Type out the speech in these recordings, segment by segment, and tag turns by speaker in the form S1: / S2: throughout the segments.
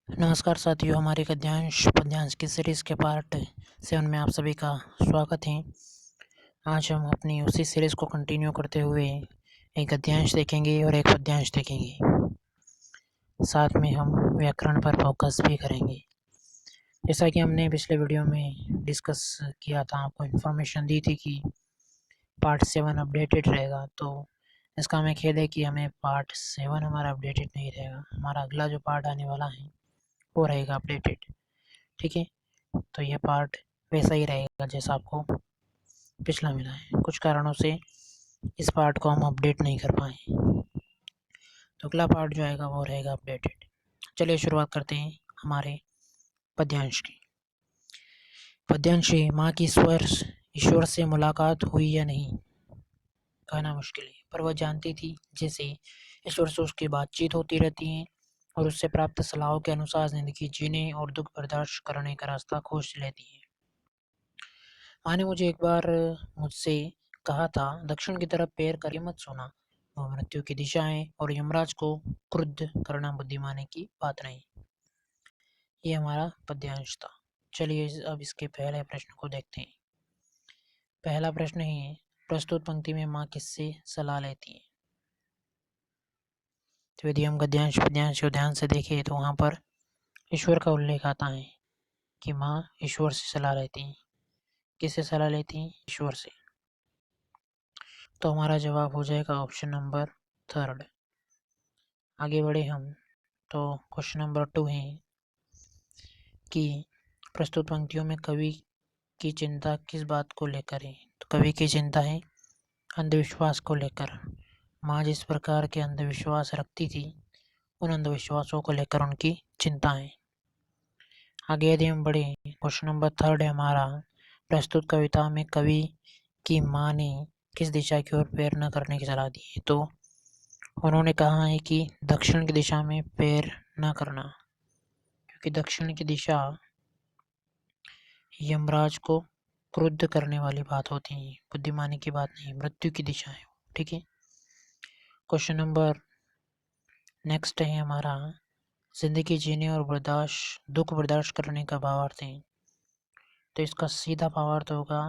S1: नमस्कार साथियों, हमारे पद्यांश की सीरीज़ के पार्ट 7 में आप सभी का स्वागत है। आज हम अपनी उसी सीरीज़ को कंटिन्यू करते हुए एक गद्यांश देखेंगे और एक पद्यांश देखेंगे। साथ में हम व्याकरण पर फोकस भी करेंगे। जैसा कि हमने पिछले वीडियो में डिस्कस किया था, आपको इन्फॉर्मेशन दी थी कि पार्ट 7 अपडेटेड रहेगा, तो इसका हमें खेद है कि हमें पार्ट 7 हमारा अपडेटेड नहीं रहेगा। हमारा अगला जो पार्ट आने वाला है वो रहेगा अपडेटेड। ठीक है, तो ये पार्ट वैसा ही रहेगा जैसा आपको पिछला मिला है। कुछ कारणों से इस पार्ट को हम अपडेट नहीं कर पाए, तो अगला पार्ट जो आएगा वो रहेगा अपडेटेड। चलिए शुरुआत करते हैं हमारे पद्यांश की। पद्यांश है, माँ की ईश्वर से मुलाकात हुई या नहीं, कहना मुश्किल है, पर वह जानती थी जैसे ईश्वर से उसकी बातचीत होती रहती है और उससे प्राप्त सलाहों के अनुसार जिंदगी जीने और दुख बर्दाश्त करने का रास्ता खोज लेती है। माँ ने मुझे एक बार मुझसे कहा था, दक्षिण की तरफ पैर करके मत सोना, वह मृत्यु की दिशा है और यमराज को क्रुद्ध करना बुद्धिमानी की बात नहीं। ये हमारा पद्यांश था। चलिए अब इसके पहले प्रश्न को देखते हैं। पहला प्रश्न है, प्रस्तुत पंक्ति में माँ किससे सलाह लेती है? तो यदि हम गद्यांश पद्यांश को ध्यान से देखें तो वहाँ पर ईश्वर का उल्लेख आता है कि माँ ईश्वर से सलाह लेती हैं। किससे सलाह लेती हैं? ईश्वर से। तो हमारा जवाब हो जाएगा ऑप्शन नंबर 3। आगे बढ़े हम, तो क्वेश्चन नंबर 2 है कि प्रस्तुत पंक्तियों में कवि की चिंता किस बात को लेकर है? तो कवि की चिंता है अंधविश्वास को लेकर। माँ जिस प्रकार के अंधविश्वास रखती थी, उन अंधविश्वासों को लेकर उनकी चिंता है। आगे यदि हम बढ़े, क्वेश्चन नंबर 3 है हमारा, प्रस्तुत कविता में कवि की माँ ने किस दिशा की ओर पैर न करने की सलाह दी है? तो उन्होंने कहा है कि दक्षिण की दिशा में पैर न करना, क्योंकि दक्षिण की दिशा यमराज को क्रुद्ध करने वाली बात होती है, बुद्धिमानी की बात नहीं, मृत्यु की दिशा है। ठीक है, क्वेश्चन नंबर नेक्स्ट है हमारा, जिंदगी जीने और दुख बर्दाश्त करने का भावार्थ है। तो इसका सीधा भावार्थ होगा,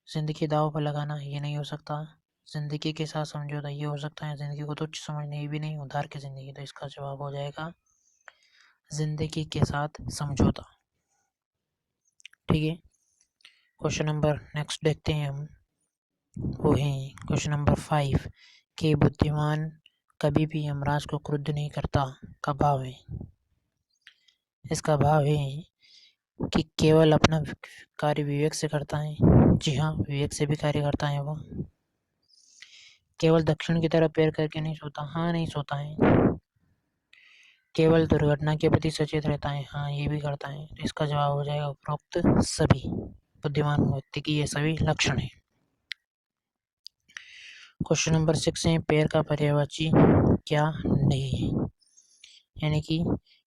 S1: जिंदगी दांव पर लगाना, ये नहीं हो सकता। जिंदगी के साथ समझौता, ये हो सकता है। जिंदगी को तुच्छ समझना, ये भी नहीं। उधार की जिंदगी, तो इसका जवाब हो जाएगा जिंदगी के साथ समझौता। ठीक है, क्वेश्चन नंबर नेक्स्ट देखते हैं हम, वो है क्वेश्चन नंबर 5 कि बुद्धिमान कभी भी यमराज को क्रुद्ध नहीं करता का भाव है। इसका भाव है कि केवल अपना कार्य विवेक से करता है। जी हाँ, विवेक से भी कार्य करता है वो। केवल दक्षिण की तरफ पैर करके नहीं सोता, हाँ नहीं सोता है। केवल दुर्घटना के प्रति सचेत रहता है, हाँ ये भी करता है। तो इसका जवाब हो जाएगा उपरोक्त सभी। बुद्धिमान व्यक्ति की ये सभी लक्षण है। क्वेश्चन नंबर 6 है, पैर का पर्यायवाची क्या नहीं है? यानी कि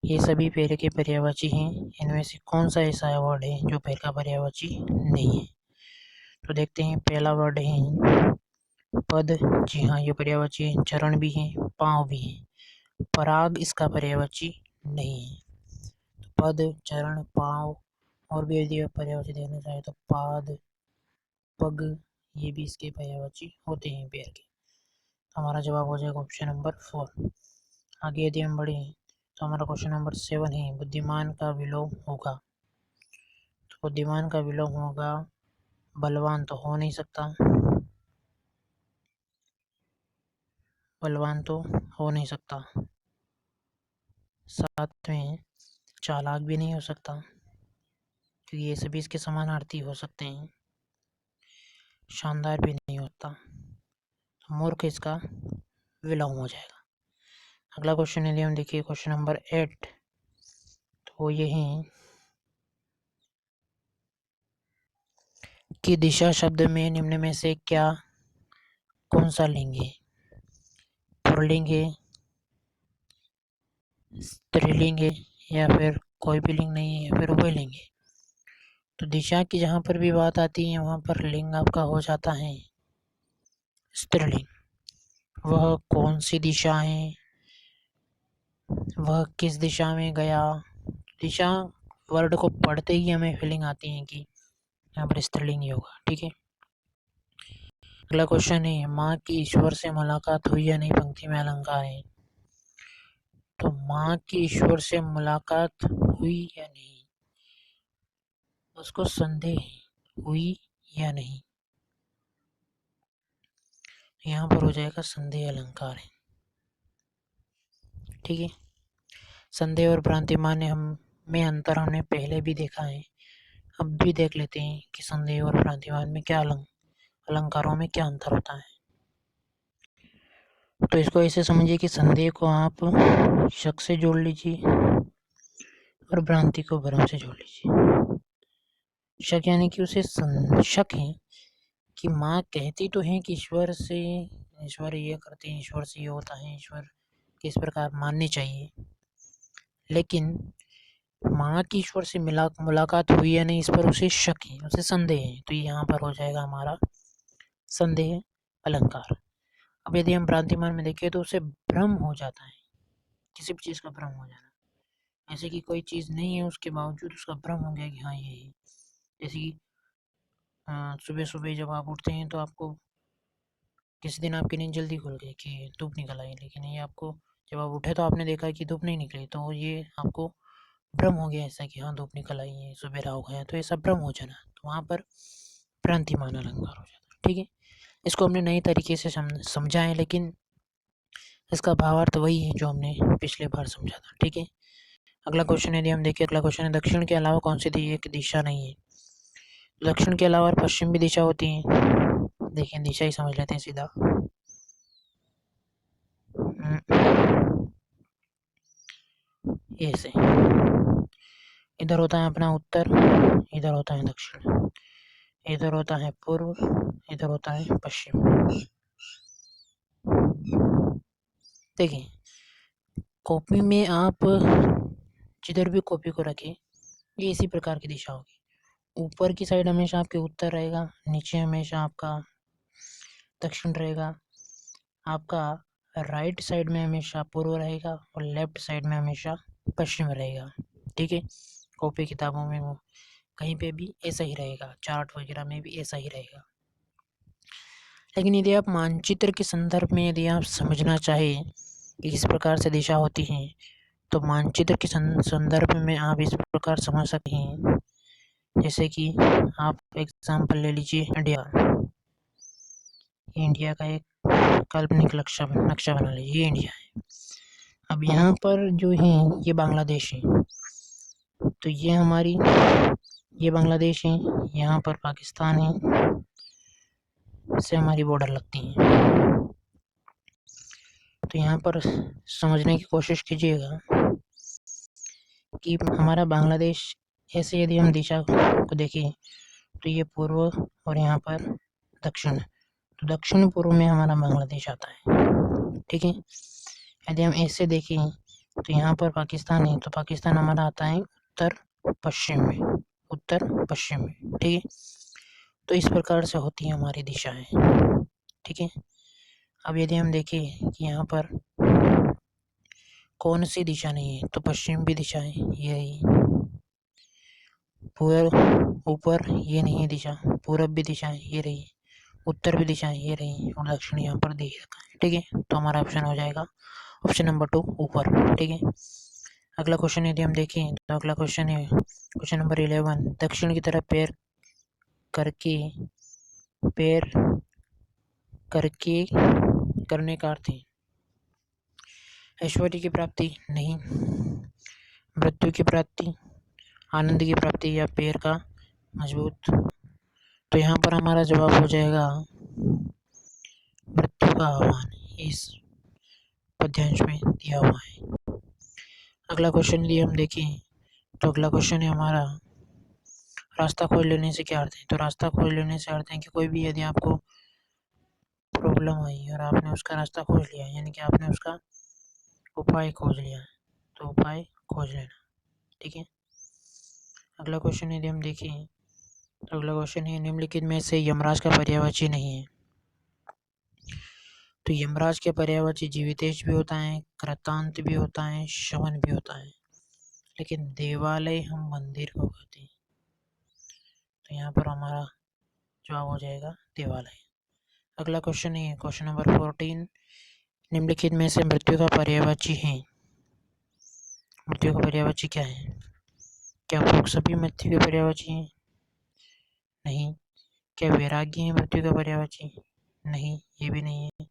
S1: ये सभी पैर के पर्यायवाची हैं, इनमें से कौन सा ऐसा वर्ड है जो पैर का पर्यायवाची नहीं है? तो देखते हैं, पहला वर्ड है पद। जी हाँ, ये पर्यायवाची है। चरण भी है, पाँव भी है। पराग इसका पर्यायवाची नहीं है। तो पद, चरण, पाँव और भी यदि पर्यायवाची देखना चाहे तो पाद, पग, ये भी इसके पर्यायवाची होते हैं पैर के। तो हमारा जवाब हो जाएगा ऑप्शन नंबर 4। आगे यदि हम बढ़े तो हमारा क्वेश्चन नंबर 7 है, बुद्धिमान का विलोम होगा। तो बुद्धिमान का विलोम होगा, बलवान तो हो नहीं सकता, बलवान तो हो नहीं सकता। साथ में चालाक भी नहीं हो सकता, क्योंकि ये सभी इसके समानार्थी हो सकते हैं। शानदार भी नहीं होता, तो मूर्ख इसका विलोम हो जाएगा। अगला क्वेश्चन यदि हम देखिए, क्वेश्चन नंबर 8, तो ये है कि दिशा शब्द में निम्न में से कौन सा लिंग है? पुल्लिंग है, स्त्रीलिंग है, या फिर कोई भी लिंग नहीं है, या फिर उभय लिंग है? तो दिशा की जहाँ पर भी बात आती है वहाँ पर लिंग आपका हो जाता है स्त्रीलिंग। वह कौन सी दिशा है, वह किस दिशा में गया, दिशा वर्ड को पढ़ते ही हमें फीलिंग आती है कि यहाँ पर स्त्रीलिंग ही होगा। ठीक है, अगला क्वेश्चन है, माँ की ईश्वर से मुलाकात हुई या नहीं, पंक्ति में अलंकार है। तो माँ की ईश्वर से मुलाकात हुई या नहीं, उसको संदेह है, हुई या नहीं, यहाँ पर हो जाएगा संदेह अलंकार है। ठीक है, संदेह और भ्रांति मान्य हम में अंतर हमने पहले भी देखा है, अब भी देख लेते हैं कि संदेह और भ्रांतिमान में क्या अलंकारों में क्या अंतर होता है। तो इसको ऐसे समझिए कि संदेह को आप शक से जोड़ लीजिए और भ्रांति को भ्रम से जोड़ लीजिए। शक यानी कि उसे शक है कि माँ कहती तो है कि ईश्वर ये करते हैं, ईश्वर से ये होता है, ईश्वर किस प्रकार मानने चाहिए, लेकिन माँ की ईश्वर से मुलाकात हुई या नहीं, इस पर उसे शक है, उसे संदेह है। तो यहाँ पर हो जाएगा हमारा संदेह अलंकार। अब यदि हम भ्रांतिमान में देखें तो उसे भ्रम हो जाता है, किसी भी चीज़ का भ्रम हो जाना, ऐसे कि कोई चीज़ नहीं है उसके बावजूद उसका भ्रम हो गया कि हाँ ये है। जैसे कि सुबह सुबह जब आप उठते हैं तो आपको किसी दिन आपकी नींद जल्दी खुल गई कि धूप निकल आई, लेकिन ये आपको जब आप उठे तो आपने देखा कि धूप नहीं निकली, तो ये आपको भ्रम हो गया ऐसा कि हाँ धूप निकल आई है, सवेरा हो गया, तो ऐसा भ्रम हो जाना, तो वहाँ पर भ्रांतिमान अलंकार हो जाता है। ठीक है, इसको हमने नए तरीके से समझा है, लेकिन इसका भावार्थ वही है जो हमने पिछले बार समझा था। ठीक है, अगला क्वेश्चन यदि हम देखें, अगला क्वेश्चन है, दक्षिण के अलावा कौन सी एक दिशा नहीं है। दक्षिण के अलावा पश्चिम भी दिशा होती है। देखिए दिशा ही समझ लेते हैं सीधा। ऐसे इधर होता है अपना उत्तर, इधर होता है दक्षिण, इधर होता है पूर्व, इधर होता है पश्चिम। देखिए कॉपी में आप जिधर भी कॉपी को रखें ये इसी प्रकार की दिशा होगी। ऊपर की साइड हमेशा आपके उत्तर रहेगा, नीचे हमेशा आपका दक्षिण रहेगा, आपका राइट साइड में हमेशा पूर्व रहेगा और लेफ्ट साइड में हमेशा पश्चिम रहेगा। ठीक है, कॉपी किताबों में वो कहीं पे भी ऐसा ही रहेगा, चार्ट वगैरह में भी ऐसा ही रहेगा। लेकिन यदि आप मानचित्र के संदर्भ में यदि आप समझना चाहें कि किस प्रकार से दिशा होती है, तो मानचित्र के संदर्भ में आप इस प्रकार समझ सकते हैं। जैसे कि आप एग्जाम्पल ले लीजिए इंडिया, इंडिया का एक काल्पनिक नक्शा बना लीजिए, ये इंडिया है। अब यहाँ पर जो है ये बांग्लादेश है, तो ये बांग्लादेश है, यहाँ पर पाकिस्तान है, से हमारी बॉर्डर लगती है। तो यहाँ पर समझने की कोशिश कीजिएगा कि हमारा बांग्लादेश, ऐसे यदि हम दिशा को देखें तो ये पूर्व और यहाँ पर दक्षिण, तो दक्षिण पूर्व में हमारा बांग्लादेश आता है। ठीक है, यदि हम ऐसे देखें तो यहाँ पर पाकिस्तान है, तो पाकिस्तान हमारा आता है उत्तर पश्चिम में, उत्तर पश्चिम में। ठीक है, तो इस प्रकार से होती है हमारी दिशाएं। ठीक है, अब यदि हम देखें कि यहाँ पर कौन सी दिशा नहीं है, तो पश्चिम भी दिशा है, ये रही, पूर्व ऊपर ये नहीं है दिशा, पूरब भी दिशा है, ये रही, उत्तर भी दिशा है, ये रही, और दक्षिण यहाँ पर दे रखा है। ठीक है, तो हमारा ऑप्शन हो जाएगा ऑप्शन नंबर 2 ऊपर। ठीक है, अगला क्वेश्चन यदि हम देखें तो अगला क्वेश्चन है क्वेश्चन नंबर 11, दक्षिण की तरफ पैर करके करने का अर्थ है ऐश्वर्य की प्राप्ति नहीं, मृत्यु की प्राप्ति, आनंद की प्राप्ति, या पैर का मजबूत। तो यहाँ पर हमारा जवाब हो जाएगा मृत्यु का आह्वान, इस पद्यांश में दिया हुआ है। अगला क्वेश्चन यदि हम देखें तो अगला क्वेश्चन है हमारा, रास्ता खोज लेने से क्या अर्थ है। तो रास्ता खोज लेने से अर्थ है कि कोई भी यदि आपको प्रॉब्लम आई और आपने उसका रास्ता खोज लिया, यानी कि आपने उसका उपाय खोज लिया, तो उपाय खोज लेना। ठीक है, अगला क्वेश्चन यदि हम देखें तो अगला क्वेश्चन है, निम्नलिखित में से यमराज का पर्यायवाची नहीं है। तो यमराज के पर्यायवाची जीवितेश भी होता है, कृतांत भी होता है, शवन भी होता है। लेकिन देवालय हम मंदिर को कहते हैं, तो यहाँ पर हमारा जवाब हो जाएगा देवालय। अगला क्वेश्चन है क्वेश्चन नंबर 14, निम्नलिखित में से मृत्यु का पर्यायवाची है। मृत्यु का पर्यायवाची क्या है? क्या भोग सभी मृत्यु के पर्यायवाची हैं? नहीं। क्या वैराग्य है मृत्यु का पर्यायवाची? नहीं, ये भी नहीं है।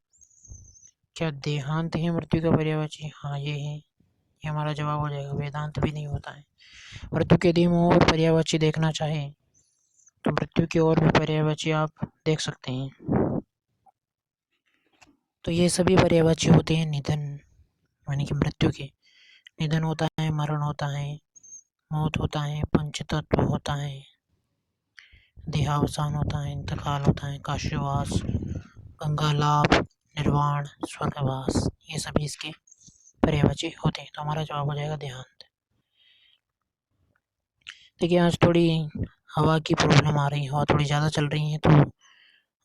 S1: क्या देहांत है मृत्यु का पर्यायवाची? हाँ, ये है। ये हमारा जवाब हो जाएगा। वेदांत भी नहीं होता है। मृत्यु के यदि और पर्यायवाची देखना चाहें तो मृत्यु के और भी पर्यायवाची आप देख सकते हैं। तो ये सभी पर्यायवाची होते हैं निधन, यानी कि मृत्यु के। निधन होता है, मरण होता है, मौत होता है, पंचतत्व होता है, देहावसान होता है, इंतकाल होता है, काशीवास, गंगा लाभ, निर्वाण, स्वर्गवास, ये सभी इसके पर्यायवाची होते हैं। तो हमारा जवाब हो जाएगा देहांत। देखिए आज थोड़ी हवा की प्रॉब्लम आ रही है, हवा थोड़ी ज़्यादा चल रही है, तो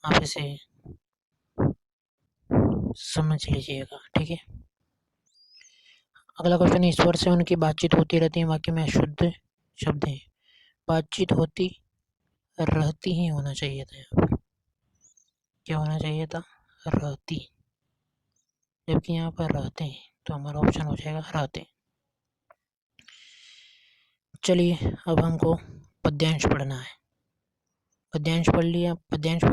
S1: आप इसे समझ लीजिएगा, ठीक है। अगला क्वेश्चन है, ईश्वर से उनकी बातचीत होती रहती है, वाक्य में अशुद्ध शब्द है। बातचीत होती रहती ही होना चाहिए था यहाँ पर। क्या होना चाहिए था? रहती, जबकि यहाँ पर रहते हैं, तो हमारा ऑप्शन हो जाएगा रहते। चलिए अब हमको पद्यांश पढ़ना है। पद्यांश पढ़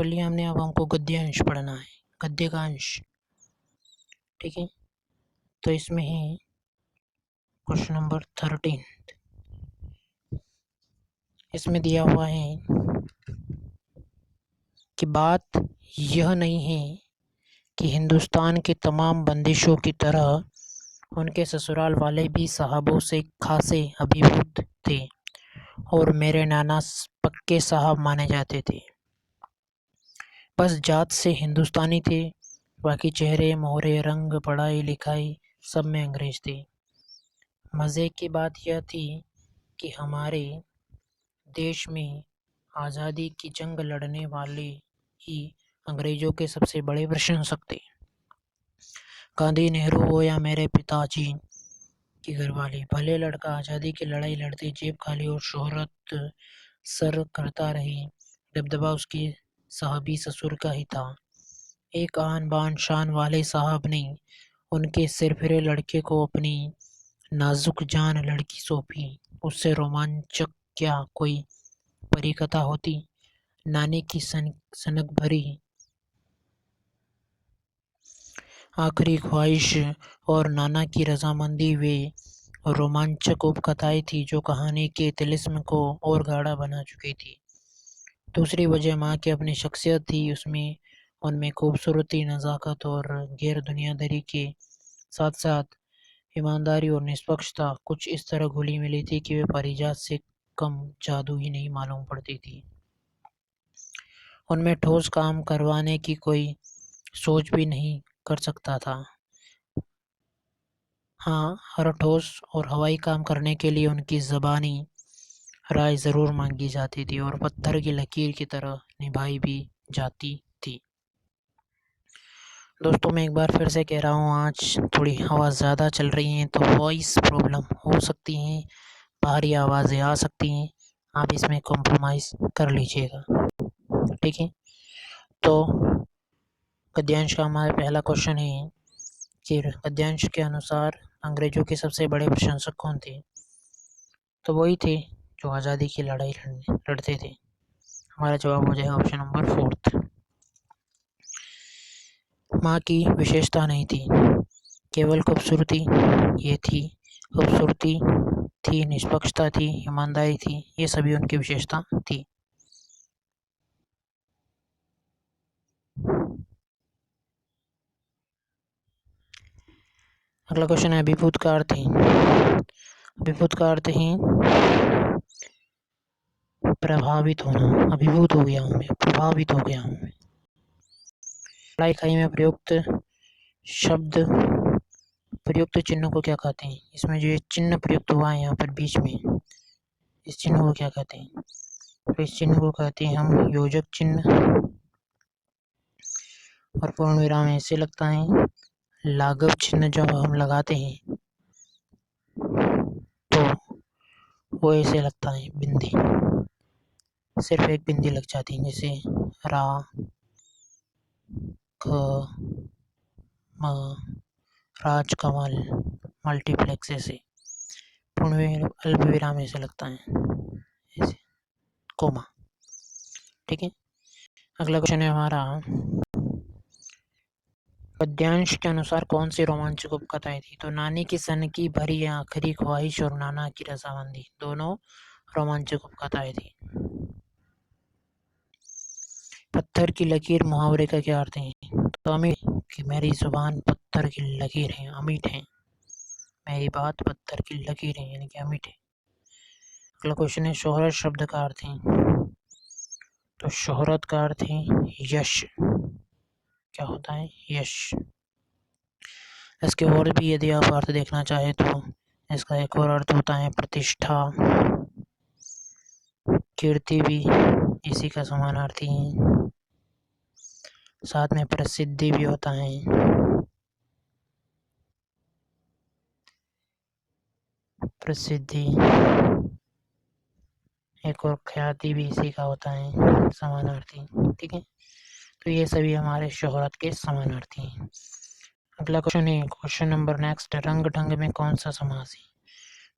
S1: लिया हमने। अब हमको गद्यांश पढ़ना है, गद्य का अंश, ठीक है। तो इसमें है क्वेश्चन नंबर 13। इसमें दिया हुआ है कि बात यह नहीं है कि हिंदुस्तान के तमाम बंदिशों की तरह उनके ससुराल वाले भी साहबों से खासे अभिभूत थे और मेरे नाना पक्के साहब माने जाते थे। बस जात से हिंदुस्तानी थे, बाकी चेहरे मोहरे, रंग, पढ़ाई लिखाई सब में अंग्रेज थे। मज़े की बात यह थी कि हमारे देश में आज़ादी की जंग लड़ने वाले ही अंग्रेज़ों के सबसे बड़े प्रशंसक थे। गांधी, नेहरू हो या मेरे पिताजी की घरवाली, भले लड़का आज़ादी की लड़ाई लड़ते जेब खाली और शोहरत सर करता रही, दबदबा उसकी साहबी ससुर का ही था। एक आन बान शान वाले साहब ने उनके सिरफिरे लड़के को अपनी नाजुक जान लड़की सौंपी। उससे रोमांचक क्या कोई परी कथा होती। नानी की सनक भरी आखिरी ख्वाहिश और नाना की रजामंदी वे रोमांचक उपकथाएं थी जो कहानी के तिलिस्म को और गाढ़ा बना चुकी थी। दूसरी वजह माँ की अपनी शख्सियत थी। उनमें खूबसूरती, नज़ाकत और गैर दुनियादारी के साथ साथ ईमानदारी और निष्पक्षता कुछ इस तरह घुली मिली थी कि वे पारिजात से कम जादू ही नहीं मालूम पड़ती थी। उनमें ठोस काम करवाने की कोई सोच भी नहीं कर सकता था। हाँ, हर ठोस और हवाई काम करने के लिए उनकी ज़बानी राय ज़रूर मांगी जाती थी और पत्थर की लकीर की तरह निभाई भी जाती थी। दोस्तों मैं एक बार फिर से कह रहा हूँ, आज थोड़ी हवा ज़्यादा चल रही है तो वॉइस प्रॉब्लम हो सकती है, बाहरी आवाज़ें आ सकती हैं, आप इसमें कॉम्प्रोमाइज़ कर लीजिएगा, ठीक है। तो गद्यांश का हमारा पहला क्वेश्चन है कि गद्यांश के अनुसार अंग्रेज़ों के सबसे बड़े प्रशंसक कौन थे? तो वही थे जो आज़ादी की लड़ाई लड़ते थे। हमारा जवाब हो जाएगा ऑप्शन नंबर 4। माँ की विशेषता नहीं थी, केवल खूबसूरती ये थी। खूबसूरती थी, निष्पक्षता थी, ईमानदारी थी, ये सभी उनकी विशेषता थी। अगला क्वेश्चन है अभिभूत का अर्थ है। अभिभूत का अर्थ है प्रभावित होना। अभिभूत हो गया हूँ मैं, प्रभावित हो गया हूँ मैं। पढ़ाई लिखाई में प्रयुक्त शब्द, प्रयुक्त चिन्ह को क्या कहते हैं? इसमें जो ये चिन्ह प्रयुक्त हुआ है यहाँ पर बीच में, इस चिन्ह को क्या कहते हैं? तो इस चिन्ह को कहते हैं हम योजक चिन्ह, और पूर्ण विराम ऐसे लगता है। लाघव चिन्ह जब हम लगाते हैं तो वो ऐसे लगता है बिंदी, सिर्फ एक बिंदी लग जाती है, जैसे रा, ख, म, राजकमल, मल्टीप्लेक्स, ऐसे पूर्ण अल्प विराम ऐसे लगता है, ऐसे कोमा। ठीक है, अगला क्वेश्चन है हमारा, पद्यांश के अनुसार कौन सी रोमांचक उपकथाएं थी? तो नानी की सन की भरी आखिरी ख्वाहिश और नाना की रजामंदी दोनों रोमांचक उपकथाएं थी। पत्थर की लकीर मुहावरे का क्या अर्थ है? तो अमीर कि मेरी जुबान पत्थर की लकीर है, अमीठ है, मेरी बात पत्थर की लकीर है, यानी कि अमीठ है। अगला क्वेश्चन है, शोहरत शब्द का अर्थ है? तो शोहरत का अर्थ है यश। क्या होता है? यश। इसके और भी यदि आप अर्थ देखना चाहें तो इसका एक और अर्थ होता है प्रतिष्ठा, कीर्ति भी इसी का समानार्थी है, साथ में प्रसिद्धि भी होता है, प्रसिद्धि, एक और ख्याति भी इसी का होता है, समानार्थी। ठीक है, तो ये सभी हमारे शोहरत के समानार्थी हैं। अगला क्वेश्चन है, क्वेश्चन नंबर नेक्स्ट, रंग ढंग में कौन सा समास है?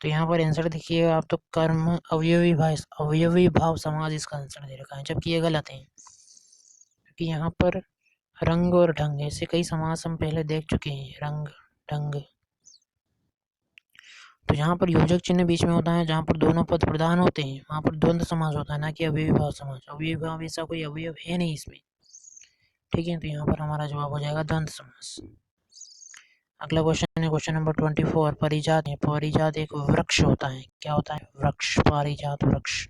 S1: तो यहाँ पर आंसर देखिए आप, तो कर्म अवयवी भाव समाज इसका आंसर दे रखा है, जबकि ये गलत है, क्योंकि यहाँ पर रंग और ढंग ऐसे कई समास हम पहले देख चुके हैं, रंग, ढंग। तो जहाँ पर योजक चिन्ह बीच में होता है, जहाँ पर दोनों पद प्रधान होते हैं, वहाँ पर द्वंद्व समास होता है, ना कि अवयवी भाव समास। अवयवी भाव ऐसा कोई अवयव है नहीं इसमें। ठीक है, तो यहाँ पर हमारा जवाब हो जाएगा द्वंद्व समास। अगला क्वेश्चन है, क्वेश्चन नंबर 24, परिजात है। परिजात एक वृक्ष होता है। क्या होता है? वृक्ष, पारिजात वृक्ष।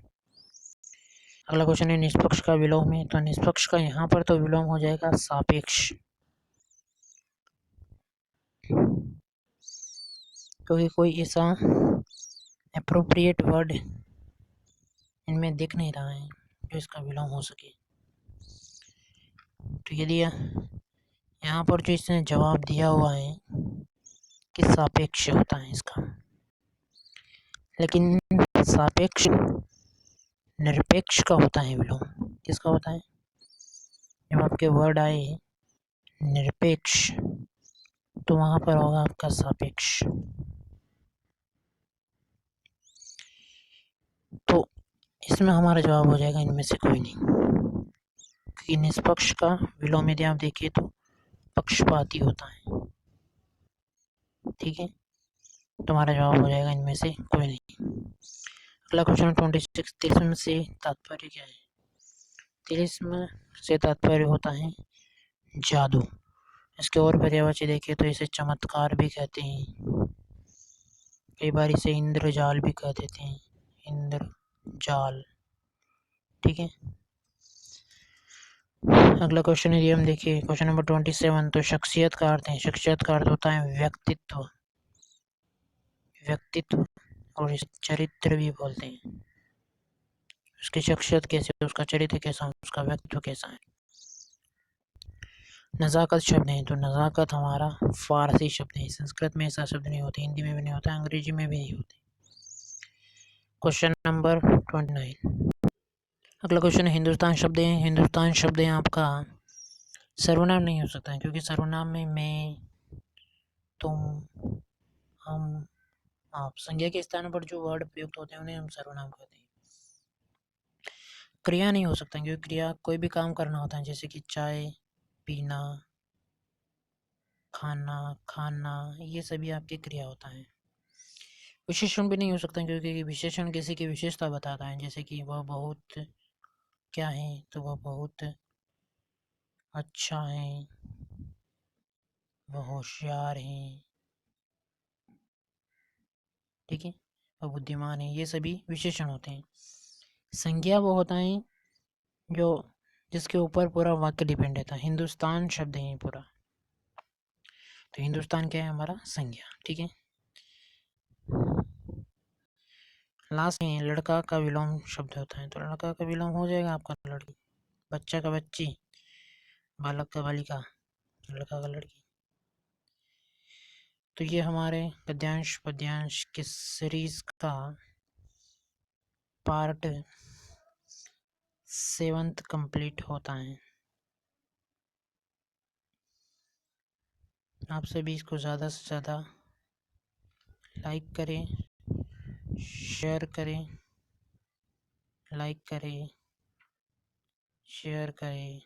S1: अगला क्वेश्चन है, निष्पक्ष का विलोम है। तो निष्पक्ष का यहाँ पर तो विलोम हो जाएगा सापेक्ष, क्योंकि कोई ऐसा एप्रोप्रिएट वर्ड इनमें दिख नहीं रहा है जो इसका विलोम हो सके। तो यदि यहाँ पर जो इसने जवाब दिया हुआ है कि सापेक्ष होता है इसका, लेकिन सापेक्ष निरपेक्ष का होता है विलोम। किसका होता है? जब आपके वर्ड आए निरपेक्ष, तो वहां पर होगा आपका सापेक्ष। तो इसमें हमारा जवाब हो जाएगा इनमें से कोई नहीं, क्योंकि निष्पक्ष का विलोम यदि आप देखिए तो पक्षपाती होता है। ठीक है, तुम्हारा जवाब हो जाएगा इनमें से कोई नहीं। अगला क्वेश्चन 26, तिलिस्म से तात्पर्य क्या है? तिलिस्म से तात्पर्य होता है जादू। इसके और पर्यायवाची देखिए तो इसे चमत्कार भी कहते हैं, कई बार इसे इंद्रजाल भी कह देते हैं, इंद्रजाल। ठीक है, अगला क्वेश्चन यदि हम देखिए, क्वेश्चन नंबर 27, तो शख्सियत का अर्थ है? शख्सियत का अर्थ होता है व्यक्तित्व, व्यक्तित्व, और इसे चरित्र भी बोलते हैं। उसकी शख्सियत कैसे, उसका चरित्र कैसा, उसका व्यक्तित्व कैसा है। नज़ाकत शब्द है। तो नज़ाकत हमारा फारसी शब्द है, संस्कृत में ऐसा शब्द नहीं होता, हिंदी में भी नहीं होता, अंग्रेजी में भी नहीं होता। क्वेश्चन नंबर 29, अगला क्वेश्चन है, हिंदुस्तान शब्द है। हिंदुस्तान शब्द है आपका सर्वनाम नहीं हो सकता है, क्योंकि सर्वनाम में मैं, तुम, हम, आप, संज्ञा के स्थान पर जो वर्ड प्रयुक्त होते हैं उन्हें हम सर्वनाम कहते हैं। क्रिया नहीं हो सकता, क्योंकि क्रिया कोई भी काम करना होता है, जैसे कि चाय पीना, खाना खाना, ये सभी आपकी क्रिया होता है। विशेषण भी नहीं हो सकता, क्योंकि विशेषण किसी की विशेषता बताता है, जैसे कि वह बहुत क्या है, तो वह बहुत अच्छा है, वह होशियार है। ठीक है, वह बुद्धिमान है, ये सभी विशेषण होते हैं। संज्ञा वो होता है जो जिसके ऊपर पूरा वाक्य डिपेंड रहता है। हिंदुस्तान शब्द है पूरा, तो हिंदुस्तान क्या है? हमारा संज्ञा। ठीक है, लास्ट में लड़का का विलोम शब्द होता है। तो लड़का का विलोम हो जाएगा आपका लड़की, बच्चा का बच्ची, बालक का बालिका, लड़का का लड़की। तो ये हमारे गद्यांश पद्यांश के सीरीज का पार्ट 7 कंप्लीट होता है। आप सभी इसको ज़्यादा से ज़्यादा लाइक करें, शेयर करें, लाइक करें, शेयर करें,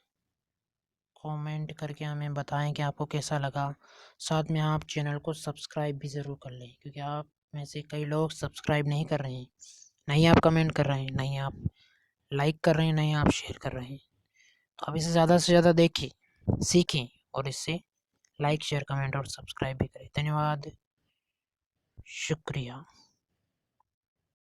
S1: कमेंट करके हमें बताएं कि आपको कैसा लगा। साथ में आप चैनल को सब्सक्राइब भी ज़रूर कर लें, क्योंकि आप में से कई लोग सब्सक्राइब नहीं कर रहे हैं, नहीं आप कमेंट कर रहे हैं, नहीं आप लाइक कर रहे हैं, नहीं आप शेयर कर रहे हैं। तो आप इसे ज़्यादा से ज़्यादा देखें, सीखें और इससे लाइक, शेयर, कमेंट और सब्सक्राइब भी करें। धन्यवाद, शुक्रिया।